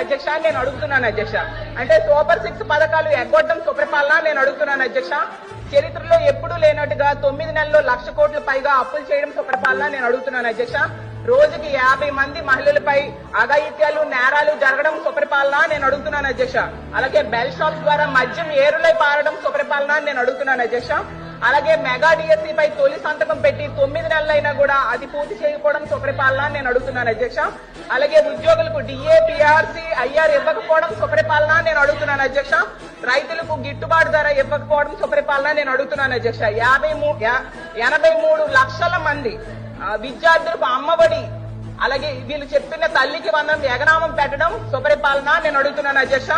అధ్యక్ష నేను అడుగుతున్నాను అధ్యక్ష. అంటే సూపర్ 6 పథకాలు ఎగ్గొట్టడం సుపరిపాలన నేను అడుగుతున్నాను అధ్యక్ష. చరిత్రలో ఎప్పుడూ లేనట్టుగా 9 నెలల్లో 1,00,000 కోట్ల పైగా అప్పులు చేయడం సుపరిపాలన నేను అడుగుతున్నాను అధ్యక్ష. రోజుకి 50 మంది మహిళలపై అఘాయిత్యాలు నేరాలు జరగడం సుపరిపాలన నేను అడుగుతున్నాను అధ్యక్ష. అలాగే బెల్ షాప్స్ ద్వారా మద్యం ఏరులై పారడం సుపరిపాలన నేను అడుగుతున్నాను అధ్యక్ష. అలాగే మెగా డిఎస్సీ పై తొలి సంతకం పెట్టి 9 నెలలైనా కూడా అది పూర్తి చేయకపోవడం సుపరిపాలన నేను అడుగుతున్నాను అధ్యక్ష. అలాగే ఉద్యోగులకు డిఏ పిఆర్సీ ఐఆర్ ఇవ్వకపోవడం సుపరిపాలన నేను అడుగుతున్నాను అధ్యక్ష. రైతులకు గిట్టుబాటు ధర ఇవ్వకపోవడం సుపరిపాలన నేను అడుగుతున్నాను అధ్యక్ష. 83 లక్షల మంది విద్యార్థులకు అమ్మఒడి అలాగే వీళ్ళు చెప్పిన తల్లికి వందనం ఎగనామం పెట్టడం సుపరిపాలన నేను అడుగుతున్నాను అధ్యక్ష.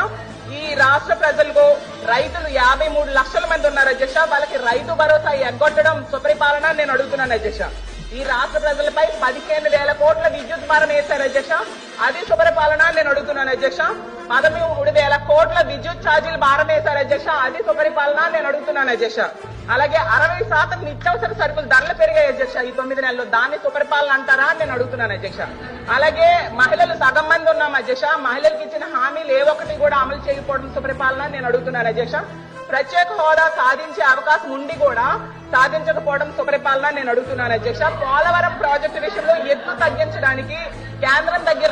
ఈ రాష్ట్ర ప్రజలకు రైతులు 53 లక్షల మంది ఉన్నారు అధ్యక్ష. వాళ్ళకి రైతు భరోసా ఎగ్గొట్టడం సుపరిపాలన నేను అడుగుతున్నాను అధ్యక్ష. ఈ రాష్ట్ర ప్రజలపై 15,000 కోట్ల విద్యుత్ భారం వేశారు అధ్యక్ష. అది సుపరిపాలన నేను అడుగుతున్నాను అధ్యక్ష. 13,000 కోట్ల విద్యుత్ ఛార్జీలు భారం వేశారు అధ్యక్ష. అది సుపరిపాలన నేను అడుగుతున్నాను అధ్యక్ష. అలాగే 60% నిత్యావసర సరుకులు ధరలు పెరిగాయి అధ్యక్ష ఈ 9 నెలల్లో. దాన్ని సుపరిపాలన అంటారా అని నేను అడుగుతున్నాను అధ్యక్ష. అలాగే మహిళలు సగం మంది ఉన్నాం అధ్యక్ష. మహిళలకు ఇచ్చిన హామీలు ఏ ఒక్కటి కూడా అమలు చేయకపోవడం సుపరిపాలన నేను అడుగుతున్నాను అధ్యక్ష. ప్రత్యేక హోదా సాధించే అవకాశం ఉండి కూడా సాధించకపోవడం సుపరిపాలన నేను అడుగుతున్నాను అధ్యక్ష. పోలవరం ప్రాజెక్టు విషయంలో ఎత్తు తగ్గించడానికి కేంద్రం దగ్గర